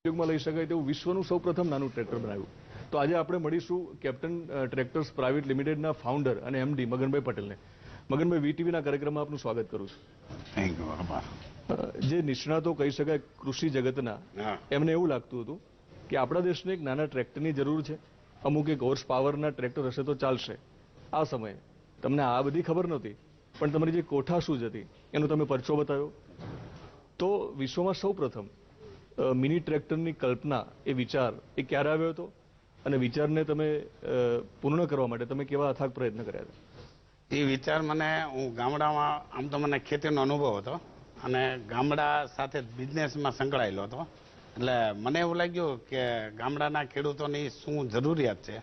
ઉપયોગમાં લઈ શકાય તેવું વિશ્વનું સૌપ્રથમ નાનું ટ્રેક્ટર બનાવ્યું. તો આજે આપણે મળીશું કેપ્ટન ટ્રેક્ટર્સ પ્રાઇવેટ લિમિટેડના ફાઉન્ડર અને એમડી મગનભાઈ પટેલને. મગનભાઈ, વીટીવીના કાર્યક્રમમાં આપનું સ્વાગત કરું છું. Thank you. જે નિષ્ણાતો કહી શકાય કૃષિ જગતના, એમને એવું લાગતું હતું કે આપણા દેશને એક નાના ટ્રેક્ટરની જરૂર છે, અમુક એક હોર્સ પાવરના ટ્રેક્ટર હશે તો ચાલશે. આ સમયે તમને આ બધી ખબર નહોતી, પણ તમારી જે કોઠાસૂઝ હતી એનો તમે પરચો બતાવ્યો. તો વિશ્વમાં સૌપ્રથમ મિની ટ્રેક્ટરની કલ્પના, એ વિચાર એ ક્યારે આવ્યો હતો અને વિચારને તમે પૂર્ણ કરવા માટે તમે કેવા અથાગ પ્રયત્ન કર્યા હતા? એ વિચાર હું ગામડામાં, આમ તો મને ખેતીનો અનુભવ હતો અને ગામડા સાથે બિઝનેસમાં સંકળાયેલો હતો. એટલે મને એવું લાગ્યું કે ગામડાના ખેડૂતોની શું જરૂરિયાત છે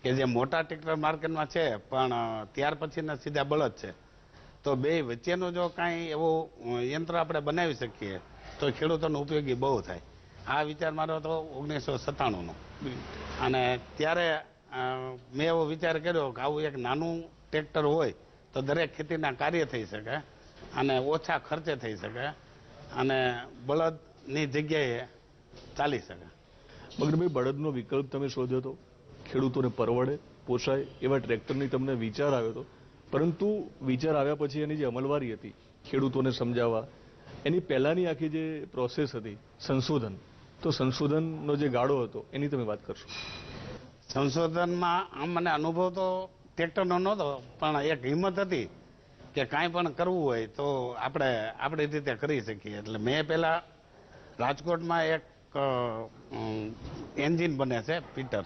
કે જે મોટા ટ્રેક્ટર માર્કેટમાં છે પણ ત્યાર પછીના સીધા બળદ છે. તો બે વચ્ચેનું જો કાંઈ એવું યંત્ર આપણે બનાવી શકીએ તો ખેડૂતોનો ઉપયોગી બહુ થાય. આ વિચાર મારો હતો 1997નો. અને ત્યારે મેં એવો વિચાર કર્યો કે આવું એક નાનું ટ્રેક્ટર હોય તો દરેક ખેતીના કાર્ય થઈ શકે અને ઓછા ખર્ચે થઈ શકે અને બળદની જગ્યાએ ચાલી શકે. મગનભાઈ, બળદનો વિકલ્પ તમે શોધ્યો હતો, ખેડૂતોને પરવડે, પોસાય એવા ટ્રેક્ટરની તમને વિચાર આવ્યો હતો. પરંતુ વિચાર આવ્યા પછી એની જે અમલવારી હતી, ખેડૂતોને સમજાવવા, એની પહેલાંની આખી જે પ્રોસેસ હતી, સંશોધન, તો સંશોધનનો જે ગાળો હતો એની તમે વાત કરશો? સંશોધનમાં આમ મને અનુભવ તો ટ્રેક્ટરનો નહોતો, પણ એક હિંમત હતી કે કાંઈ પણ કરવું હોય તો આપણે આપણી રીતે કરી શકીએ. એટલે મેં પહેલાં રાજકોટમાં એક એન્જિન બને છે પીટર,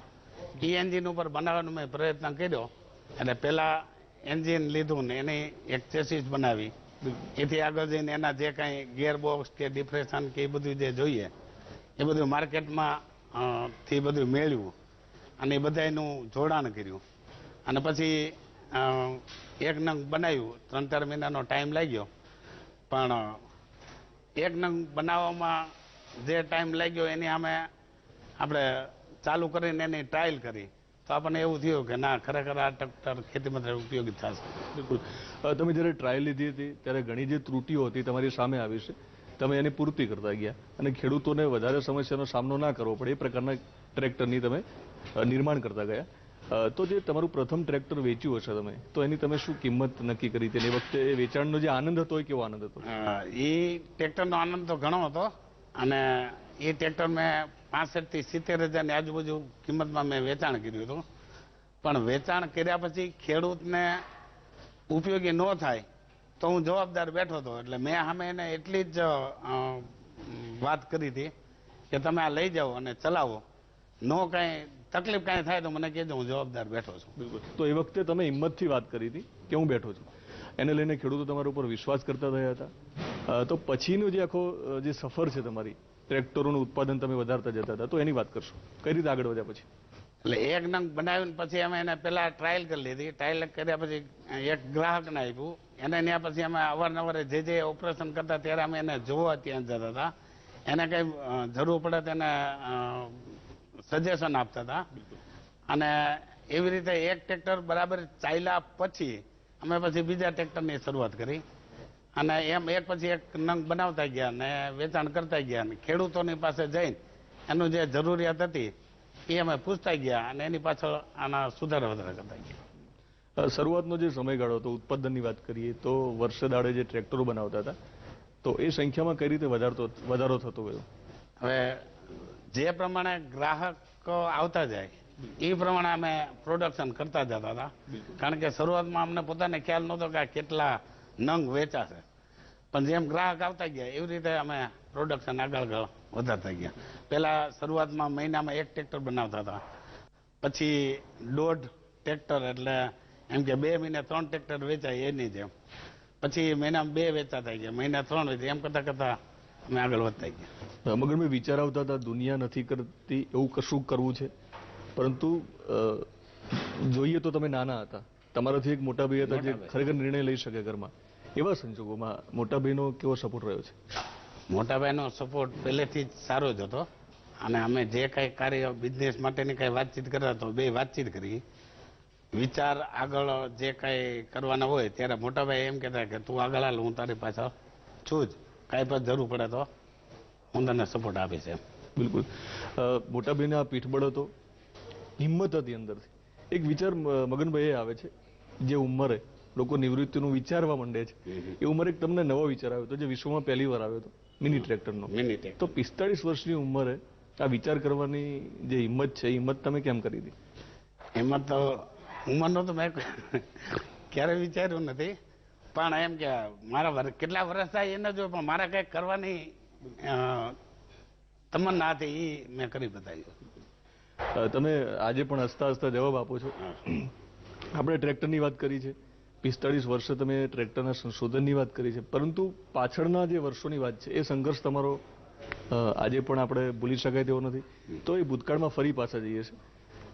એ એન્જિન ઉપર બનાવવાનો મેં પ્રયત્ન કર્યો. એટલે પહેલાં એન્જિન લીધું ને એની એક ચેસીસ બનાવી, એથી આગળ જઈને એના જે કાંઈ ગિયરબોક્સ કે ડિપ્રેશન કે એ બધું જે જોઈએ એ બધું માર્કેટમાં થી બધું મેળવ્યું અને એ બધાનું જોડાણ કર્યું. અને પછી એક નંગ બનાવ્યું. 3-4 મહિનાનો ટાઈમ લાગ્યો, પણ એક નંગ બનાવવામાં જે ટાઈમ લાગ્યો એની અમે આપણે ચાલુ કરીને એની ટ્રાયલ કરી તો આપણને એવું થયું કે ના, ખરેખર આ ટ્રેક્ટર ખેતી માટે ઉપયોગી થશે. બિલકુલ. તમે જ્યારે ટ્રાયલ લીધી હતી ત્યારે ઘણી જે ત્રુટીઓ હતી તમારી સામે આવી છે, તમે એની પૂર્તિ કરતા ગયા અને ખેડૂતોને વધારે સમસ્યાનો સામનો ના કરવો પડે એ પ્રકારના ટ્રેક્ટરની તમે નિર્માણ કરતા ગયા. તો જે તમારું પ્રથમ ટ્રેક્ટર વેચ્યું હશે તમે, તો એની તમે શું કિંમત નક્કી કરી હતી? એ વખતે એ વેચાણનો જે આનંદ હતો એ કેવો આનંદ હતો? એ ટ્રેક્ટરનો આનંદ તો ઘણો હતો અને એ ટ્રેક્ટર મેં 65,000 થી 70,000 ની આજુબાજુ કિંમતમાં મેં વેચાણ કર્યું હતું. પણ વેચાણ કર્યા પછી ખેડૂતને ઉપયોગી ન થાય તો હું જવાબદાર બેઠો હતો. એટલે મેં સામે એને એટલી જ વાત કરી હતી કે તમે આ લઈ જાઓ અને ચલાવો, નો કાંઈ તકલીફ કાંઈ થાય તો મને કહેજો, હું જવાબદાર બેઠો છું. બિલકુલ. તો એ વખતે તમે હિંમતથી વાત કરી હતી કે હું બેઠો છું, એને લઈને ખેડૂતો તમારા ઉપર વિશ્વાસ કરતા થયા હતા. તો પછીનો જે આખો જે સફર છે તમારી, ટ્રેક્ટરોનું ઉત્પાદન તમે વધારતા જતા હતા, તો એની વાત કરશો? કઈ રીતે આગળ વધ્યા પછી? એટલે એક નંગ બનાવીને પછી અમે એને પહેલા ટ્રાયલ કરી લીધી. ટ્રાયલ કર્યા પછી એક ગ્રાહકને આપ્યું. એને ત્યાં પછી અમે અવારનવાર જે ઓપરેશન કરતા ત્યારે અમે એને જોવા ત્યાં જતા હતા. એને કંઈ જરૂર પડે તેને સજેશન આપતા હતા. અને એવી રીતે એક ટ્રેક્ટર બરાબર ચાલ્યા પછી અમે પછી બીજા ટ્રેક્ટરની શરૂઆત કરી અને એમ એક પછી એક નંગ બનાવતા ગયા ને વેચાણ કરતા ગયા. અને ખેડૂતોની પાસે જઈને એનું જે જરૂરિયાત હતી એ અમે પૂછતા ગયા અને એની પાછળ આના સુધારા વધારા કરતા ગયા. શરૂઆતનો જે સમયગાળો હતો, ઉત્પાદનની વાત કરીએ તો વર્ષે દાડે જે ટ્રેક્ટરો બનાવતા હતા, તો એ સંખ્યામાં કઈ રીતે વધારો થતો ગયો? હવે જે પ્રમાણે ગ્રાહક આવતા જાય એ પ્રમાણે અમે પ્રોડક્શન કરતા જતા હતા. કારણ કે શરૂઆતમાં અમને પોતાને ખ્યાલ નહોતો કે કેટલા નંગ વેચાશે, પણ જેમ ગ્રાહક આવતા ગયા એવી રીતે અમે પ્રોડક્શન આગળ વધારતા ગયા. પહેલા શરૂઆતમાં મહિનામાં 1 ટ્રેક્ટર બનાવતા હતા, પછી 1.5 ટ્રેક્ટર, એટલે એમ કે 2 મહિને 3 ટ્રેક્ટર વેચાય એની જેમ. પછી મહિનામાં 2 વેચાતા ગયા, મહિના 3 વેચાય, એમ કરતા કરતા અમે આગળ વધતા ગયા. મગનભાઈ, વિચાર આવતા હતા દુનિયા નથી કરતી એવું કશું કરવું છે, પરંતુ જોઈએ તો તમે નાના હતા, તમારાથી એક મોટા ભાઈ હતા જે ખરેખર નિર્ણય લઈ શકે ઘરમાં. એવા સંજોગોમાં મોટાભાઈનો કેવો સપોર્ટ રહ્યો છે? મોટાભાઈનો સપોર્ટ પહેલેથી જ સારો જ હતો અને અમે જે કાંઈ કાર્ય બિઝનેસ માટેની કાંઈ વાતચીત કરતા તો બે વાતચીત કરી. વિચાર આગળ જે કાંઈ કરવાના હોય ત્યારે મોટાભાઈ એમ કહેતા કે તું આગળ હાલ, હું તારી પાછળ છું જ, કાંઈ પણ જરૂર પડે તો હું તને સપોર્ટ આપીશ એમ. બિલકુલ. મોટાભાઈને આ પીઠબળ હતો, હિંમત હતી અંદરથી. એક વિચાર મગનભાઈ આવે છે, જે ઉંમરે લોકો નિવૃત્તિનું વિચારવા માંડે છે એ ઉંમરે એક તમને નવો વિચાર આવ્યો હતો, જે વિશ્વમાં પહેલી વાર આવ્યો હતો, મિની ટ્રેક્ટરનો. તો 45 વર્ષની ઉંમરે આ વિચાર કરવાની જે હિંમત છે, હિંમત તમે કેમ કરી હતી? એમાં તો ઉંમરનો તો મેં ક્યારેય વિચાર્યું નથી, પણ એમ કે મારા કેટલા વર્ષ થાય એને જો, પણ મારા કંઈક કરવાની તમન્ના હતી, એ મેં કરી બતાવ્યું. તમે આજે પણ હસતા હસતા જવાબ આપો છો. આપણે ટ્રેક્ટરની વાત કરી છે, 45 વર્ષે તમે ટ્રેક્ટરના સંશોધનની વાત કરી છે, પરંતુ પાછળના જે વર્ષોની વાત છે, એ સંઘર્ષ તમારો આજે પણ આપણે ભૂલી શકાય તેવો નથી. તો એ ભૂતકાળમાં ફરી પાછા જઈએ છે.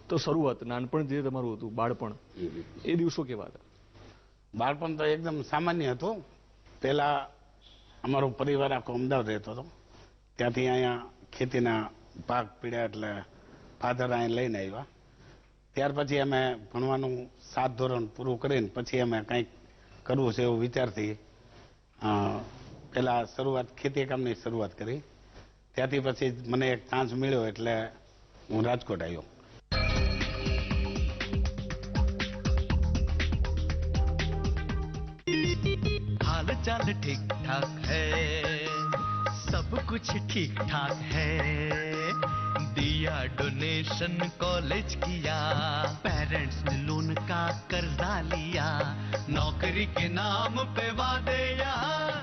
તો શરૂઆત, નાનપણ જે તમારું હતું, બાળપણ, એ દિવસો કેવા હતા? બાળપણ તો એકદમ સામાન્ય હતું. પહેલા અમારો પરિવાર આખો અમદાવાદ રહેતો હતો, ત્યાંથી અહીંયા ખેતીના પાક પીડ્યા એટલે ફાધર અહીં લઈને આવ્યા. ત્યાર પછી અમે ભણવાનું 7 ધોરણ પૂરું કરીને પછી અમે કંઈક કરવું છે એવો વિચારથી પહેલા શરૂઆત ખેતી કામની શરૂઆત કરી. ત્યાંથી પછી મને એક ચાન્સ મળ્યો એટલે હું રાજકોટ આવ્યો. हाल चाल ठीक ठाक है, सब कुछ ठीक ठाक है. दिया डोनेशन कॉलेज किया, पेरेंट्स ने लोन का कर्जा लिया, नौकरी के नाम पे वादे यहाँ,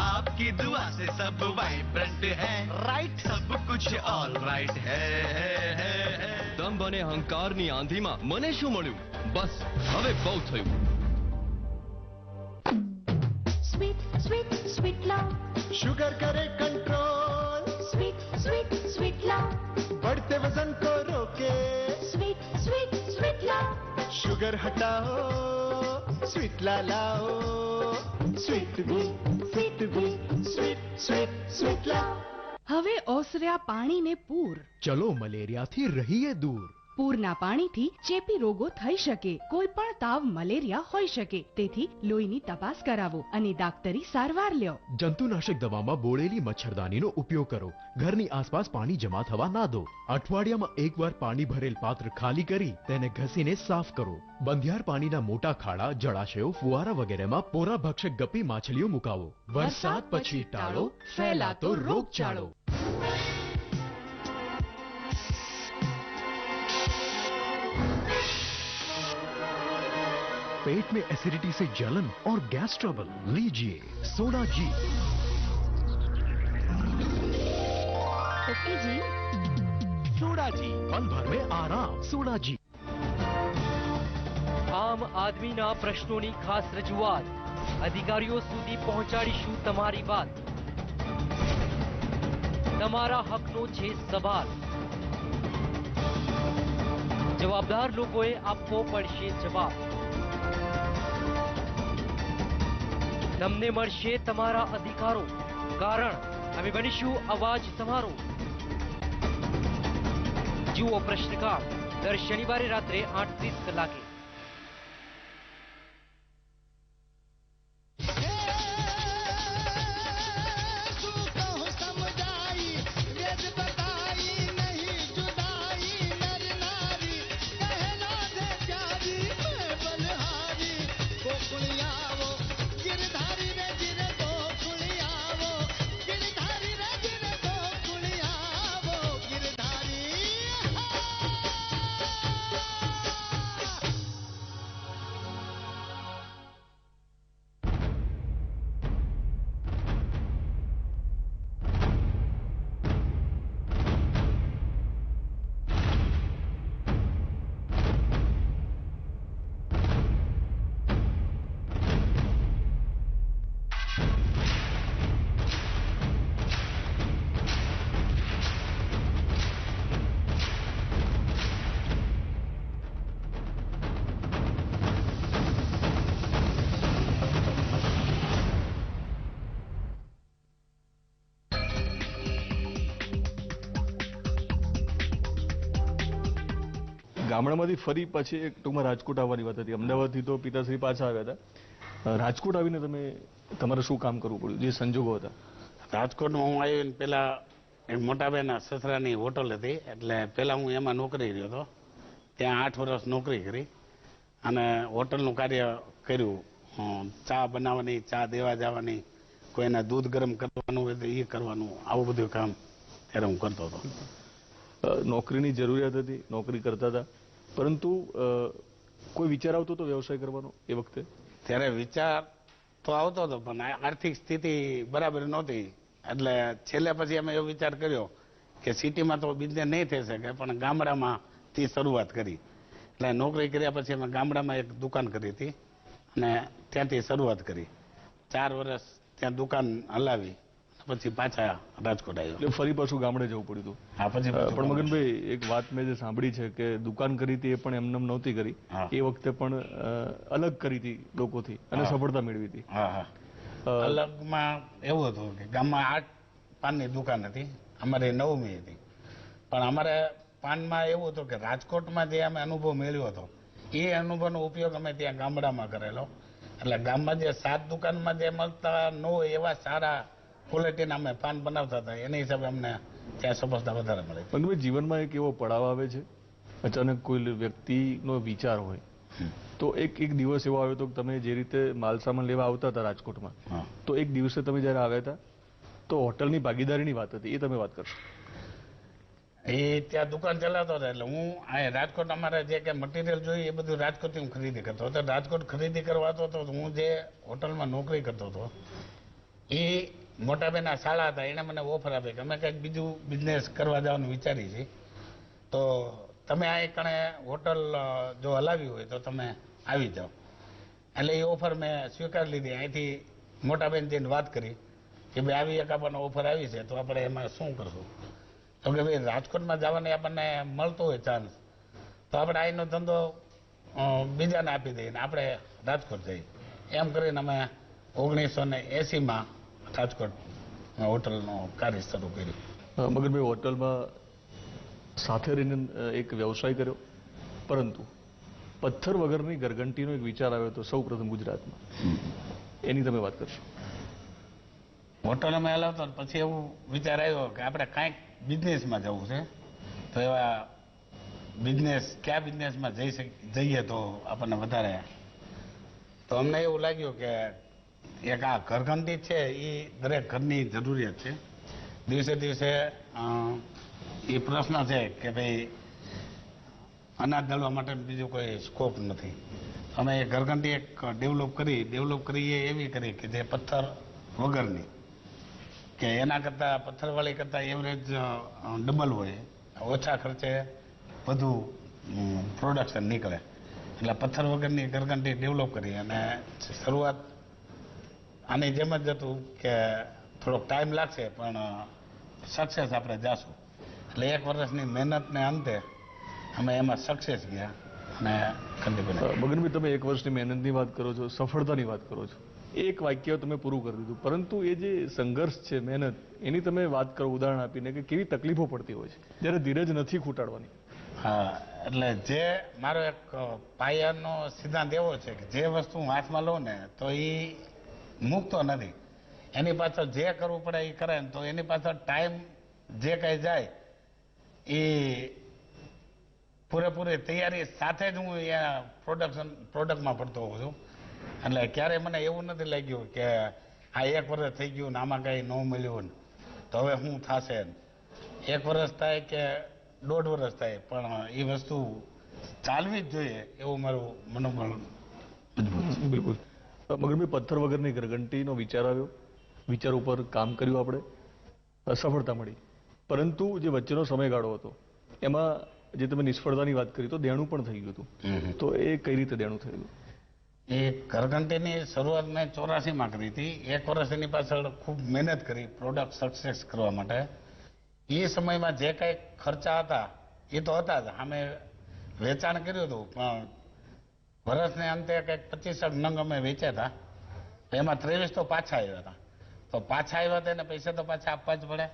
आपकी दुआ से सब वाइब्रेंट है, राइट, सब कुछ ऑल राइट है. દંભ અને અહંકારની આંધીમાં મને શું મળ્યું? બસ હવે બહુ થયું. Sweet, sweet, sweet love. Sugar करे control. Sweet, sweet, sweet love. बढ़ते वजन को रोके. Sweet, sweet, sweet love. Sugar हटाओ, स्वीट ला लाओ. स्वीट भी, स्वीट भी, स्वीट स्वीट स्वीट love. હવે ઓસર્યા પાણીને પૂર. ચલો મલેરિયાથી રહીએ દૂર. પૂરના પાણીથી ચેપી રોગો થઈ શકે, કોઈ પણ તાવ મલેરિયા હોઈ શકે, તેથી લોહીની તપાસ કરાવો અને દાક્તરી સારવાર લ્યો. જંતુનાશક દવામાં બોળેલી મચ્છરદાનીનો ઉપયોગ કરો. ઘરની આસપાસ પાણી જમા થવા ના દો. અઠવાડિયામાં એકવાર પાણી ભરેલ પાત્ર ખાલી કરી તેને ઘસીને સાફ કરો. બંધિયાર પાણીના મોટા ખાડા, જળાશયો, ફુવારા વગેરેમાં પોરા ભક્ષક ગપ્પી માછલીઓ મુકાવો. વરસાદ પછી ટાળો ફેલાતો રોગચાળો. पेट में एसिडिटी से जलन और गैस ट्रबल, लीजिए सोना जी. ઓકે જી. सोना जी, पल भर में आराम. सोना जी. આમ આદમીના પ્રશ્નોની ખાસ રજૂઆત, અધિકારીઓ સુધી પહોંચાડીશું તમારી વાત. તમારા હકનો છે સવાલ, જવાબદાર લોકોએ આપવો પડશે જવાબ. તમને મળશે તમારા અધિકારો, કારણ અમે બનીશું અવાજ તમારો. જુઓ પ્રશ્નકાળ દર શનિવારે રાત્રે 8:30 કલાકે. ગામડામાંથી ફરી પછી એક ટૂંકમાં રાજકોટ આવવાની વાત હતી. અમદાવાદથી તો પિતાશ્રી પાછા આવ્યા હતા. રાજકોટ આવીને તમે તમારે શું કામ કરવું પડ્યું, જે સંજોગો હતા? રાજકોટમાં હું આવીને પહેલા એક મોટાબેન સસરાની હોટલ હતી, એટલે પહેલાં હું એમાં નોકરી રહ્યો હતો. ત્યાં 8 વર્ષ નોકરી કરી અને હોટલનું કાર્ય કર્યું. ચા બનાવવાની, ચા દેવા જવાની, કોઈને દૂધ ગરમ કરવાનું હોય તો એ કરવાનું, આવું બધું કામ ત્યારે હું કરતો હતો. નોકરીની જરૂરિયાત હતી, નોકરી કરતા હતા, પરંતુ કોઈ વિચાર આવતો હતો વ્યવસાય કરવાનો એ વખતે? ત્યારે વિચાર તો આવતો હતો, પણ આર્થિક સ્થિતિ બરાબર નહોતી. એટલે છેલ્લે પછી અમે એવો વિચાર કર્યો કે સિટીમાં તો બિઝનેસ નહીં થઈ શકે, પણ ગામડામાંથી શરૂઆત કરી. એટલે નોકરી કર્યા પછી અમે ગામડામાં એક દુકાન કરી હતી અને ત્યાંથી શરૂઆત કરી. 4 વર્ષ ત્યાં દુકાન હલાવી, પછી પાછા રાજકોટ આવ્યો. એટલે ફરી પાછું ગામડે જવું પડ્યું હતું? હા, પછી પણ મગનભાઈ, એક વાત મેં જે સાંભળી છે કે દુકાન કરી હતી એ પણ એમને નહોતી કરી, એ વખતે પણ અલગ કરી હતી લોકોથી અને સફળતા મેળવી હતી. હા હા, અલગમાં એવું હતું કે ગામમાં 8 પાનની દુકાન હતી, અમારે 9મી હતી. પણ અમારે પાનમાં એવું હતું કે રાજકોટમાં જે અમે અનુભવ મેળવ્યો હતો એ અનુભવનો ઉપયોગ અમે ત્યાં ગામડામાં કરેલો. એટલે ગામમાં જે 7 દુકાનમાં જે મળતા ન હોય એવા સારા ક્વોલિટીના અમે પાન બનાવતા હતા, એના હિસાબે અમને ત્યાં સફળતા વધારે મળે. મગનભાઈ, જીવનમાં એક એવો પડાવ આવે છે, અચાનક કોઈ વ્યક્તિનો વિચાર હોય તો એક દિવસ એવો આવ્યો હતો કે તમે જે રીતે માલસામાન લેવા આવતા હતા રાજકોટમાં, તો એક દિવસે તમે જ્યારે આવ્યા હતા તો હોટલની ભાગીદારીની વાત હતી, એ તમે વાત કરશો? એ ત્યાં દુકાન ચલાવતો હતો, એટલે હું આ રાજકોટ અમારે જે કે મટીરિયલ જોઈએ એ બધું રાજકોટથી હું ખરીદી કરતો હતો. રાજકોટ ખરીદી કરવા હતો, હું જે હોટલમાં નોકરી કરતો હતો એ મોટાબેના શાળા હતા, એણે મને ઓફર આપી કે અમે કંઈક બીજું બિઝનેસ કરવા જવાનું વિચારી છીએ, તો તમે આ કણે હોટલ જો હલાવી હોય તો તમે આવી જાઓ. એટલે એ ઓફર મેં સ્વીકારી લીધી. અહીંથી મોટાબેન જઈને વાત કરી કે ભાઈ આવી એક આપણને ઓફર આવી છે, તો આપણે એમાં શું કરશું? તો કે ભાઈ રાજકોટમાં જવાની આપણને મળતો હોય ચાન્સ, તો આપણે અહીંનો ધંધો બીજાને આપી દઈએ ને આપણે રાજકોટ જઈએ. એમ કરીને અમે 1980માં રાજકોટ હોટલનું કાર્ય શરૂ કર્યું. મગનભાઈ, હોટલમાં સાથે રહીને એક વ્યવસાય કર્યો, પરંતુ પથ્થર વગરની ગરગંટીનો એક વિચાર આવ્યો હતો સૌ પ્રથમ ગુજરાતમાં, એની તમે વાત કરશો? હોટલમાં હલાવતો પછી એવું વિચાર આવ્યો કે આપણે કાંઈક બિઝનેસમાં જવું છે, તો એવા કયા બિઝનેસમાં જઈએ તો આપણને વધારે. તો અમને એવું લાગ્યું કે એક આ ઘરઘંટી છે એ દરેક ઘરની જરૂરિયાત છે. દિવસે દિવસે એ પ્રશ્ન છે કે ભાઈ અનાજ દળવા માટે બીજો કોઈ સ્કોપ નથી. અમે એ ઘરઘંટી એક ડેવલપ કરી એવી કરી કે જે પથ્થર વગરની, કે એના કરતાં પથ્થરવાળી કરતાં એવરેજ ડબલ હોય, ઓછા ખર્ચે વધુ પ્રોડક્શન નીકળે. એટલે પથ્થર વગરની ઘરઘંટી ડેવલપ કરી અને શરૂઆત આની જેમ જ હતું કે થોડોક ટાઈમ લાગશે પણ સક્સેસ આપણે જાશું. એટલે 1 વર્ષની મહેનતને અંતે અમે એમાં સક્સેસ ગયા અને મગનભાઈ, તમે 1 વર્ષની મહેનતની વાત કરો છો, સફળતાની વાત કરો છો, એક વાક્ય તમે પૂરું કરી દીધું, પરંતુ એ જે સંઘર્ષ છે, મહેનત, એની તમે વાત કરો ઉદાહરણ આપીને કે કેવી તકલીફો પડતી હોય છે જ્યારે ધીરજ નથી ખૂટાડવાની. હા, એટલે જે મારો એક પાયાનો સિદ્ધાંત એવો છે કે જે વસ્તુ હું હાથમાં લઉં ને તો એ મૂકતો નથી. એની પાછળ જે કરવું પડે એ કરે ને તો એની પાછળ ટાઈમ જે કંઈ જાય એ પૂરેપૂરી તૈયારી સાથે જ હું પ્રોડક્ટમાં પડતો હોઉં છું. એટલે ક્યારેય મને એવું નથી લાગ્યું કે આ 1 વર્ષ થઈ ગયું ને આમાં કંઈ ન મળ્યું ને તો હવે શું થશે. 1 વર્ષ થાય કે 1.5 વર્ષ થાય, પણ એ વસ્તુ ચાલવી જ જોઈએ એવું મારું મનોબળ મજબૂત છે. બિલકુલ. મગનભાઈ, પથ્થર વગરની ઘરઘંટીનો વિચાર આવ્યો, વિચાર ઉપર કામ કર્યું, આપણે સફળતા મળી, પરંતુ જે વચ્ચેનો સમયગાળો હતો એમાં જે તમે નિષ્ફળતાની વાત કરી તો દેણું પણ થઈ ગયું હતું, તો એ કઈ રીતે દેણું થયેલું? એ ઘરઘંટીની શરૂઆત મેં 84માં કરી હતી. 1 વર્ષ એની પાછળ ખૂબ મહેનત કરી પ્રોડક્ટ સક્સેસ કરવા માટે. એ સમયમાં જે કાંઈ ખર્ચા હતા એ તો હતા જ, અમે વેચાણ કર્યું હતું, પણ વર્ષને અંતે કંઈક 25 નંગ અમે વેચ્યા હતા. એમાં 23 તો પાછા આવ્યા હતા. તો પાછા આવ્યા હતા એને પૈસા તો પાછા આપવા જ પડે.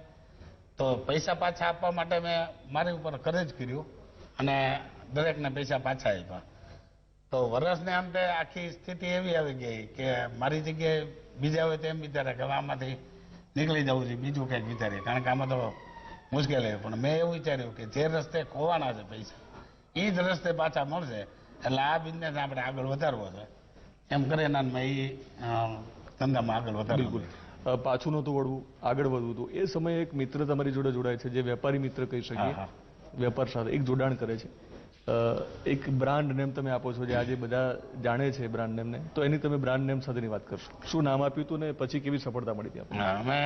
તો પૈસા પાછા આપવા માટે મેં મારી ઉપર ખર્ચ કર્યું અને દરેકને પૈસા પાછા આપ્યા. તો વર્ષને અંતે આખી સ્થિતિ એવી આવી ગઈ કે મારી જગ્યાએ બીજા હોય તો એમ વિચારે કે આમાંથી નીકળી જવું છે, બીજું કંઈક વિચારીએ, કારણ કે આમાં તો મુશ્કેલી. પણ મેં એવું વિચાર્યું કે જે રસ્તે ખોવાના છે પૈસા એ જ રસ્તે પાછા મળશે, એટલે આ બિઝનેસ આપણે આગળ વધારવો છે એમ કરીને મેં એ ધંધામાં આગળ વધારવું. પાછું નહોતું વળવું, આગળ વધવું હતું. એ સમયે એક મિત્ર તમારી જોડે જોડાય છે, જે વેપારી મિત્ર કહી શકીએ, વેપાર સાથે એક જોડાણ કરે છે. એક બ્રાન્ડ નેમ તમે આપો છો જે આજે બધા જાણે છે બ્રાન્ડ નેમને, તો એની તમે બ્રાન્ડ નેમ સાથેની વાત કરશો. શું નામ આપ્યું હતું ને પછી કેવી સફળતા મળી હતી આપણને? અમે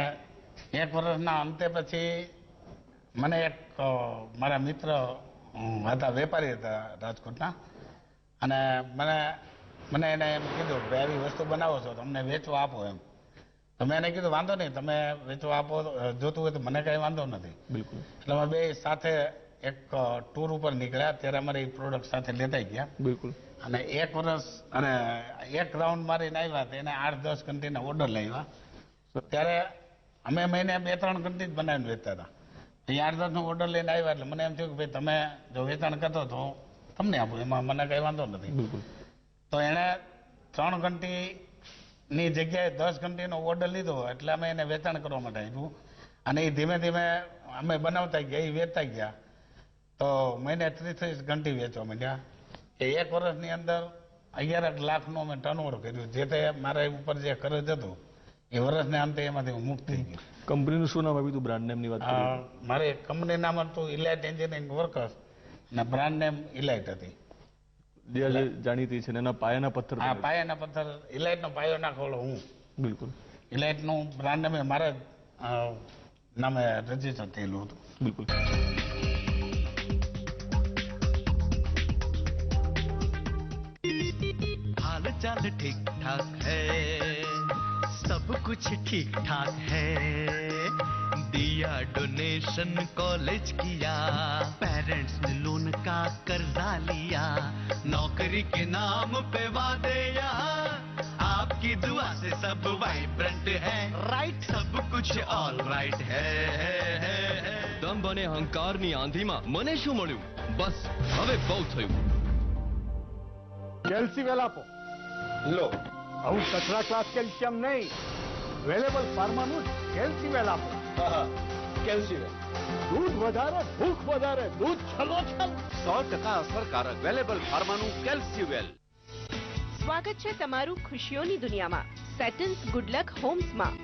1 વર્ષના અંતે પછી મને એક મારા મિત્ર હતા, વેપારી હતા રાજકોટના, અને મને એને એમ કીધું કે આવી વસ્તુ બનાવો છો તમને વેચવા આપો એમ. તો મેં એને કીધું વાંધો નહીં, તમે વેચવા આપો, જોતું હોય તો મને કઈ વાંધો નથી. બિલકુલ. એટલે અમે બે સાથે એક ટૂર ઉપર નીકળ્યા, ત્યારે અમારે એ પ્રોડક્ટ સાથે લેતા ગયા. બિલકુલ. અને 1 વર્ષ અને 1 રાઉન્ડ મારીને આવ્યા, એને 8-10 ઘંટીના ઓર્ડર લાવ્યા. ત્યારે અમે મહિને 2-3 ઘંટી જ બનાવીને વેચતા હતા. એ 8-10 નો ઓર્ડર લઈને આવ્યા એટલે મને એમ થયું કે ભાઈ તમે જો વેચાણ કરતો તો તમને આપો, એમાં મને કઈ વાંધો નથી. બિલકુલ. તો એણે 3 ઘંટી ની જગ્યાએ 10 ઘંટીનો ઓર્ડર લીધો, એટલે અમે એને વેચાણ કરવા માટે આપ્યું. અને એ ધીમે ધીમે અમે બનાવતા ગયા, એ વેચતા ગયા. તો મહિને 30 ઘંટી વેચવા માંડ્યા. એ 1 વર્ષની અંદર 11 લાખનું અમે ટર્નઓવર કર્યું. જે તે મારા ઉપર જે કરજ હતું એ વર્ષને અંતે એમાંથી હું મુક્ત થઈ ગયો. કંપનીનું શું નામ આવ્યું હતું? બ્રાન્ડ નેમની વાત કરીએ. મારે કંપની નામ હતું ઇલાઇટ એન્જિનિયરિંગ વર્કર્સ અને બ્રાન્ડ નેમ ઇલાઇટ હતી. જે આજે જાણીતી છે એના પાયાના પથ્થર. હા, પાયાના પથ્થર, ઇલાઇટનો પાયો નાખેલો હું. બિલકુલ. ઇલાઇટનું બ્રાન્ડ નામે મારા નામે રજીસ્ટર થયેલું હતું. બિલકુલ. हाल चाल ठीक ठाक है, सब कुछ ठीक ठाक है. दिया डोनेशन कॉलेज किया, पेरेंट्स ने लोन का कर्जा लिया, नौकरी के नाम पे वादे यहाँ, आपकी दुआ से सब वाइब्रेंट है, राइट सब कुछ ऑल राइट है. દંભ અને અહંકારની આંધીમાં મને શું મળ્યું? બસ હવે બહુ થયું. કેલ્સીવેલ આપો. લો, આવું કચરા ક્લાસ કેલ્શિયમ નહીં, વેલેબલ ફાર્માનું કેલ્સીવેલ આપો. કેલ્સીવેલ દૂધ વધારે, ભૂખ વધારે, દૂધ છલોછલ. 100% અસરકારક વેલેબલ ફાર્માનું કેલ્સીવેલ. સ્વાગત છે તમારું ખુશીઓની દુનિયામાં, સેટન્સ ગુડલક હોમ્સમાં.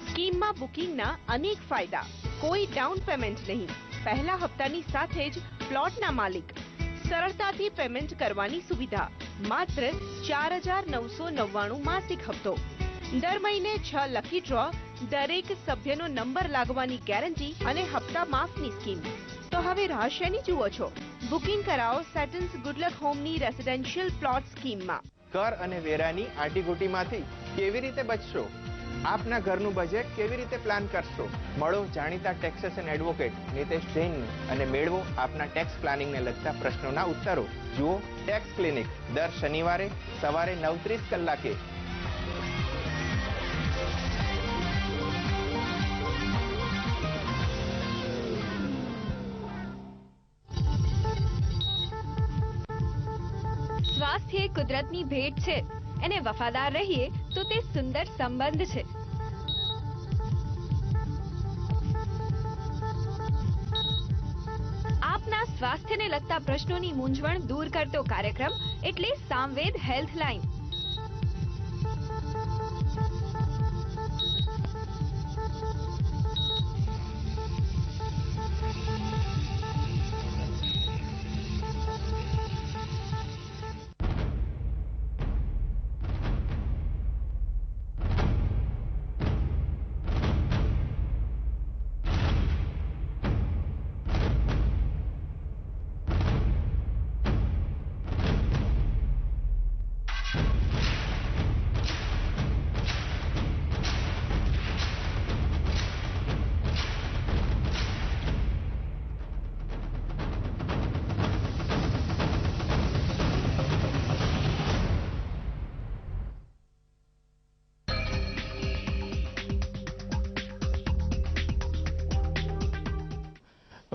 સ્કીમમાં બુકિંગના અનેક ફાયદા, કોઈ ડાઉન પેમેન્ટ નહીં, પહેલા હપ્તાની સાથે જ પ્લોટના માલિક, સરળતાથી પેમેન્ટ કરવાની સુવિધા, માત્ર 4,999 માસિક હપ્તો, દર મહિને 6 લકી ડ્રો, દરેક સભ્યનો નંબર લાગવાની ગેરંટી અને હપ્તા માફની સ્કીમ. તો હવે રાહ શેની જુઓ છો? બુકિંગ કરાવો સેટન્સ ગુડલક હોમની રેસિડેન્શિયલ પ્લોટ સ્કીમમાં. કર અને વેરાની આંટીઘૂંટીમાંથી કેવી રીતે બચશો? આપના ઘરનું બજેટ કેવી રીતે પ્લાન કરશો? મળો જાણીતા ટેક્સેશન એડવોકેટ નિતેશ જૈનને અને મેળવો આપના ટેક્સ પ્લાનિંગને લગતા પ્રશ્નોના ઉત્તરો. જુઓ ટેક્સ ક્લિનિક દર શનિવારે સવારે 9:30 કલાકે. સ્વાસ્થ્ય કુદરતની ભેટ છે, એને વફાદાર રહીએ તો તે સુંદર સંબંધ છે. આપના સ્વાસ્થ્યને લગતા પ્રશ્નોની મૂંઝવણ દૂર કરતો કાર્યક્રમ એટલે સામવેદ હેલ્થ લાઈન.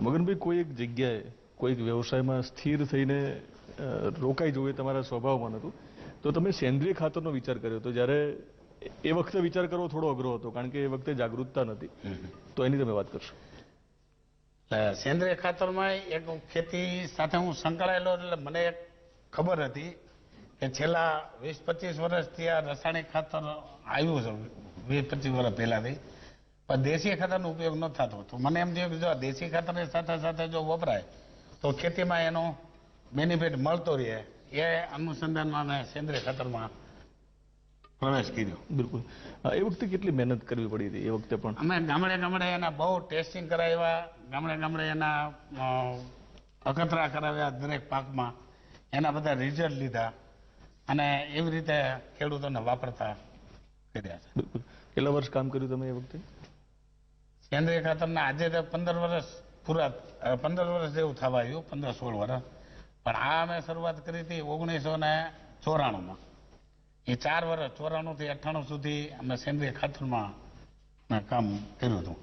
મગનભાઈ, કોઈ એક જગ્યાએ કોઈક વ્યવસાયમાં સ્થિર થઈને રોકાઈ જવું એ તમારા સ્વભાવમાં નહોતું, તો તમે સેન્દ્રિય ખાતરનો વિચાર કર્યો હતો. જ્યારે એ વખતે વિચાર કરવો થોડો અઘરો હતો, કારણ કે એ વખતે જાગૃતતા નથી, તો એની તમે વાત કરશો. એટલે સેન્દ્રિય ખાતરમાં એક ખેતી સાથે હું સંકળાયેલો એટલે મને એક ખબર હતી કે છેલ્લા 20-25 વર્ષથી આ રાસાયણિક ખાતર આવ્યું છે, 20-25 વર્ષ પહેલાથી, પણ દેશી ખાતરનો ઉપયોગ ન થતો. તો મને એમ થયું કે જો દેશી ખાતરની સાથે સાથે જો વપરાય તો ખેતીમાં એનો બેનિફિટ મળતો રહે. એ અનુસંધાનમાં મેં સેન્દ્રિય ખાતરમાં પ્રવેશ કર્યો. બિલકુલ. એ વખતે કેટલી મહેનત કરવી પડી હતી? એ વખતે પણ અમે ગામડે એના બહુ ટેસ્ટિંગ કરાવ્યા, ગામડે એના અખતરા કરાવ્યા દરેક પાકમાં, એના બધા રિઝલ્ટ લીધા અને એવી રીતે ખેડૂતોને વાપરતા કર્યા છે. બિલકુલ. કેટલા વર્ષ કામ કર્યું તમે એ વખતે? સેન્દ્રિય ખાતરના આજે તો 15 વર્ષ પૂરા, 15 વર્ષ જેવું થવા આવ્યું, 15-16 વર્ષ. પણ આ અમે શરૂઆત કરી હતી 1994માં. એ 4 વર્ષ 94 થી 98 સુધી અમે સેન્દ્રિય ખાતરમાં કામ કર્યું હતું.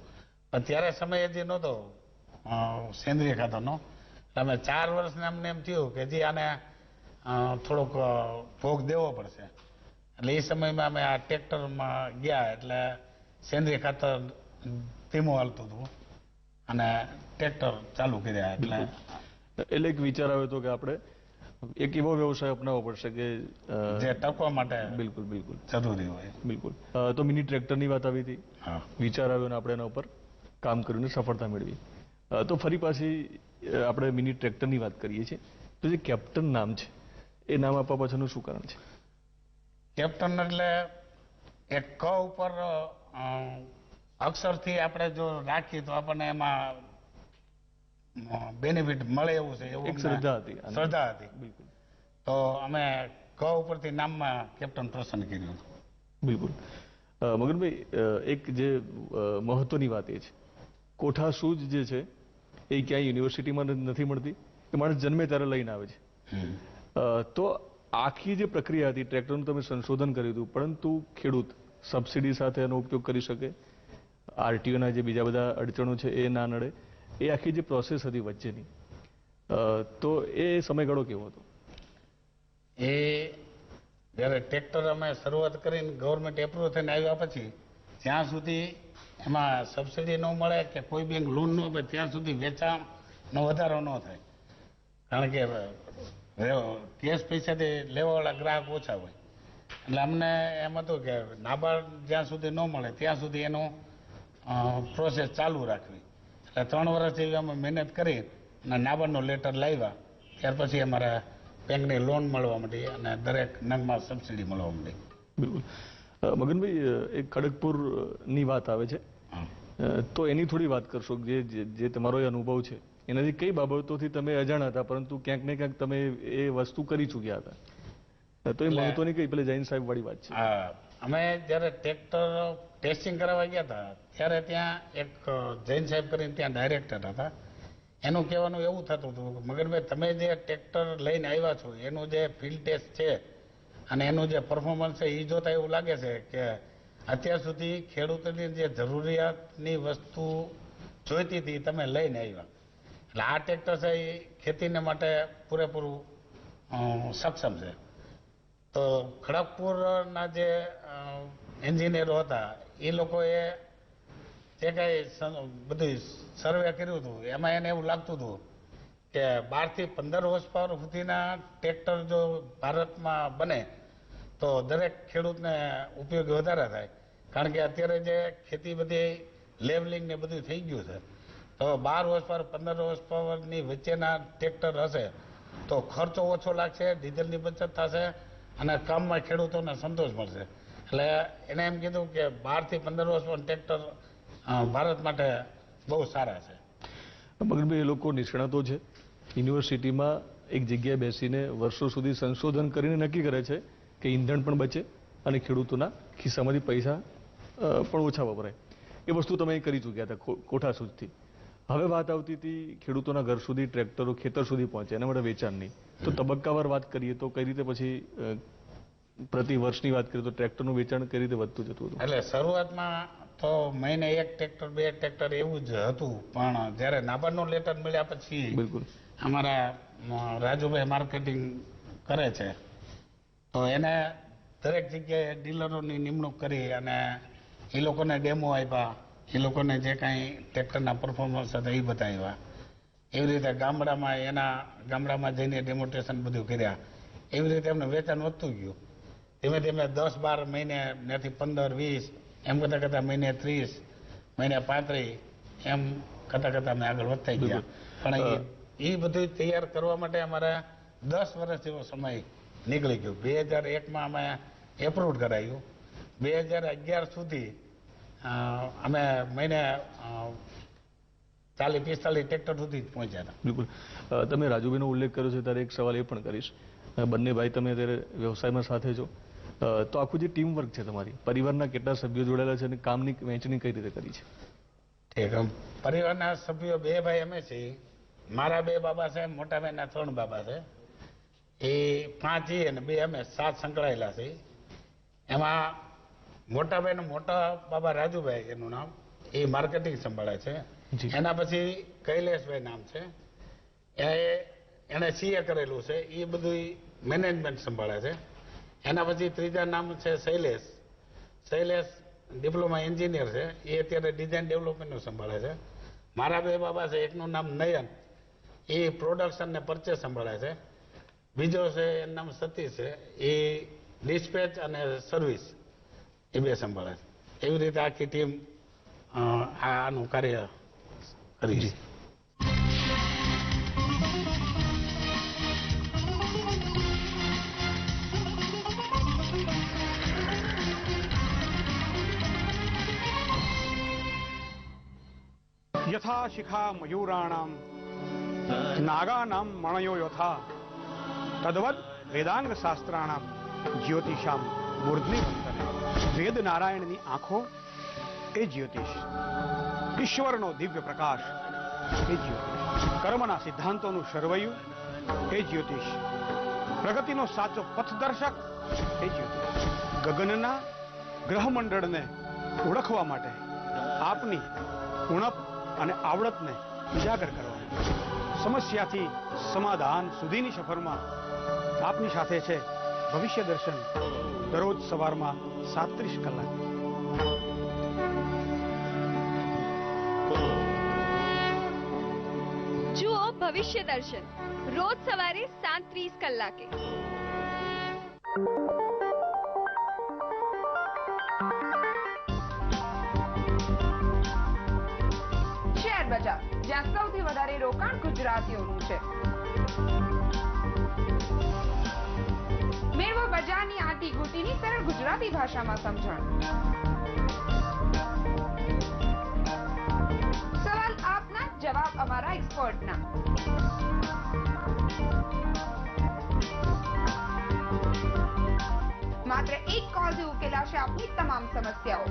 પણ ત્યારે સમય હજી નહોતો સેન્દ્રિય ખાતરનો. અમે 4 વર્ષને અમને એમ થયું કે જે આને થોડોક ભોગ દેવો પડશે. એટલે એ સમયમાં અમે આ ટ્રેક્ટરમાં ગયા એટલે સેન્દ્રિય ખાતર ધીમું હાલતું હતું અને ટ્રેક્ટર ચાલુ કર્યા. એટલે એક વિચાર આવ્યો હતો કે આપણે એક એવો વ્યવસાય અપનાવવો પડશે કે જે ટકવા માટે બિલકુલ બિલકુલ જરૂરી હોય. બિલકુલ. તો મિની ટ્રેક્ટરની વાત આવી હતી, વિચાર આવ્યો અને આપણે એના ઉપર કામ કરીને સફળતા મેળવી. તો ફરી પાછી આપણે મિની ટ્રેક્ટરની વાત કરીએ છીએ. તો જે કેપ્ટન નામ છે એ નામ આપવા પાછળનું શું કારણ છે? કેપ્ટન એટલે એક ક ઉપર અક્ષરથી આપણે જો રાખીએ તો આપણને એમાં બેનિફિટ મળે એવું છે, એવું શ્રદ્ધા હતી. તો અમે ક ઉપરથી નામમાં કેપ્ટન પસંદ કર્યું હતું. બિલકુલ. મગનભાઈ, એક જે મહત્વની વાત એ છે, કોઠા શૂઝ જે છે એ ક્યાંય યુનિવર્સિટીમાં નથી મળતી, એ માણસ જન્મે ત્યારે લઈને આવે છે. તો આખી જે પ્રક્રિયા હતી, ટ્રેક્ટરનું તમે સંશોધન કર્યું હતું, પરંતુ ખેડૂત સબસિડી સાથે એનો ઉપયોગ કરી શકે, આરટીઓના જે બીજા બધા અડચણો છે એ ના નડે, એ આખી જે પ્રોસેસ હતી વચ્ચેની, તો એ સમયગાળો કેવો હતો? એ જ્યારે ટ્રેક્ટર અમે શરૂઆત કરીને ગવર્મેન્ટ એપ્રુવ થઈને આવ્યા પછી જ્યાં સુધી એમાં સબસિડી ન મળે કે કોઈ બેંક લોન ન આપે ત્યાં સુધી વેચાણનો વધારો ન થાય. કારણ કે કેશ પૈસાથી લેવાવાળા ગ્રાહક ઓછા હોય. એટલે અમને એમ હતું કે નાબાર્ડ જ્યાં સુધી ન મળે ત્યાં સુધી એનું પ્રોસેસ ચાલુ રાખવી. એટલે 3 વર્ષ જેવી અમે મહેનત કરી અને નાબાર્ડનો લેટર લાવ્યા. ત્યાર પછી અમારે બેંકની લોન મળવા માંડી અને દરેક નંગમાં સબસિડી મળવા માંડી. બિલકુલ. મગનભાઈ, એક ખડગપુરની વાત આવે છે, તો એની થોડી વાત કરશો. જે તમારો એ અનુભવ છે એનાથી કઈ બાબતોથી તમે અજાણ હતા પરંતુ ક્યાંક ને ક્યાંક તમે એ વસ્તુ કરી ચૂક્યા હતા, તો એ મહત્વની કઈ પેલે જૈન સાહેબ વાળી વાત છે. અમે જયારે ટ્રેક્ટર ટેસ્ટિંગ કરાવવા ગયા હતા ત્યારે ત્યાં એક જૈન સાહેબ કરીને ત્યાં ડાયરેક્ટર હતા. એનું કહેવાનું એવું થતું હતું કે મગનભાઈ, તમે જે ટ્રેક્ટર લઈને આવ્યા છો એનું જે ફિલ્ડ ટેસ્ટ છે અને એનું જે પરફોર્મન્સ છે એ જોતા એવું લાગે છે કે અત્યાર સુધી ખેડૂતોની જે જરૂરિયાતની વસ્તુ જોઈતી હતી તમે લઈને આવ્યા. એટલે આ ટ્રેક્ટર છે એ ખેતીને માટે પૂરેપૂરું સક્ષમ છે. તો ખડગપુરના જે એન્જિનિયરો હતા એ લોકોએ જે કાંઈ બધું સર્વે કર્યું હતું એમાં એને એવું લાગતું હતું કે 12 થી 15 હોર્સ પાવર સુધીના ટ્રેક્ટર જો ભારતમાં બને તો દરેક ખેડૂતને ઉપયોગી વધારે થાય. કારણ કે અત્યારે જે ખેતી બધી લેવલિંગ ને બધું થઈ ગયું છે, તો 12 હોર્સ પાવર 15 હોર્સ પાવરની વચ્ચેના ટ્રેક્ટર હશે તો ખર્ચો ઓછો લાગશે, ડીઝલની બચત થશે અને કામમાં ખેડૂતોને સંતોષ મળશે. એટલે એને એમ કીધું કે 12 થી 15 હોર્સ પાવર ટ્રેક્ટર ભારત માટે બહુ સારા છે. મગનભાઈ, એ લોકો નિષ્ણાતો છે, યુનિવર્સિટીમાં એક જગ્યાએ બેસીને વર્ષો સુધી સંશોધન કરીને નક્કી કરે છે કે ઈંધણ પણ બચે અને ખેડૂતોના ખિસ્સામાંથી પૈસા પણ ઓછા વપરાય. એ વસ્તુ તમે કરી ચૂક્યા હતા કોઠા સુધી. હવે વાત આવતી હતી ખેડૂતોના ઘર સુધી ટ્રેક્ટરો ખેતર સુધી પહોંચે, એના માટે વેચાણની. તો તબક્કાવાર વાત કરીએ તો કઈ રીતે પછી પ્રતિ વર્ષની વાત કરીએ તો ટ્રેક્ટરનું વેચાણ કઈ રીતે વધતું જતું હતું? એટલે શરૂઆતમાં તો મહિને 1 ટ્રેક્ટર 2 ટ્રેક્ટર એવું જ હતું. પણ જ્યારે નાબાર્ડનો લેટર મળ્યા પછી બિલકુલ અમારા રાજુભાઈ માર્કેટિંગ કરે છે તો એને દરેક જગ્યાએ ડીલરોની નિમણૂક કરી અને એ લોકોને ડેમો આપ્યા, એ લોકોને જે કાંઈ ટ્રેક્ટરના પરફોર્મન્સ હતા એ બતાવ્યા. એવી રીતે ગામડામાં જઈને ડેમોન્સ્ટ્રેશન બધું કર્યા. એવી રીતે એમને વેચાણ વધતું ગયું. ધીમે ધીમે 10-12 મહિને, ત્યાંથી 15-20 એમ કરતાં મહિને 30, મહિને 35 એમ કરતાં અમે આગળ વધતા ગયા. પણ એ બધું તૈયાર કરવા માટે અમારે 10 વર્ષ જેવો સમય નીકળી ગયો. 2001માં અમે એપ્રુવ કરાયું. 2011 સુધી અમે મહિને 40-45 ટ્રેક્ટર સુધી પહોંચ્યા હતા. બિલકુલ. તમે રાજુભાઈનો ઉલ્લેખ કર્યો છે ત્યારે એક સવાલ એ પણ કરીશ. બંને ભાઈ તમે અત્યારે વ્યવસાયમાં સાથે છો, તો આખું જે ટીમ વર્ક છે તમારી, પરિવારના કેટલા સભ્યો જોડાયેલા છે અને કામની વહેંચણી કઈ રીતે કરી છે? ઠીક. પરિવારના સભ્યો 2 ભાઈ અમે છીએ. મારા 2 બાબા છે, મોટા ભાઈના 3 બાબા છે. એ 5 છીએ અને 2 અમે 7 સંકળાયેલા છીએ. એમાં મોટા ભાઈ મોટા બાબા રાજુભાઈ એનું નામ, એ માર્કેટિંગ સંભાળે છે. એના પછી કૈલેશભાઈ નામ છે, એને સીએ કરેલું છે, એ બધું મેનેજમેન્ટ સંભાળે છે. એના પછી ત્રીજા નામ છે શૈલેષ ડિપ્લોમા એન્જિનિયર છે, એ અત્યારે ડિઝાઇન ડેવલપમેન્ટનું સંભાળે છે. મારા 2 બાબા છે, એકનું નામ નયન, એ પ્રોડક્શન ને પરચેસ સંભાળે છે. બીજો છે એનું નામ સતીશ છે, એ ડિસ્પેચ અને સર્વિસ એ 2 સંભાળે છે. એવી રીતે આખી ટીમ આનું કાર્ય કરી છે. यथा शिखा मयूराणाम नागानाम मणयो यथा तद्वद वेदांग शास्त्राणाम ज्योतिषाम मूर्धनि वंदने. वेद नारायणની આંખો એ જ્યોતિષ, ઈશ્વરનો દિવ્ય પ્રકાશ એ જ્યોતિષ, કર્મના સિદ્ધાંતોનું શરવૈયું એ જ્યોતિષ, પ્રગતિનો સાચો પથદર્શક એ જ્યોતિષ. ગગનના ગ્રહમંડળને ઓળખવા માટે આપની ઉણપ અને આવડતને ઉજાગર કરવા, સમસ્યાથી સમાધાન સુધીની સફરમાં આપની સાથે છે ભવિષ્ય દર્શન, દરરોજ સવારમાં 37 કલાક. જુઓ ભવિષ્ય દર્શન રોજ સવારે 37 કલાકે. શેર બજાર, જ્યાં સૌથી વધારે રોકાણ ગુજરાતીઓનું છે. મેળવો બજારની આંટી ગૂંટીની સરળ ગુજરાતી ભાષામાં સમજણ. સવાલ આપના, જવાબ અમારા એક્સપર્ટના. માત્ર એક કોલથી ઉકેલાશે આપની તમામ સમસ્યાઓ.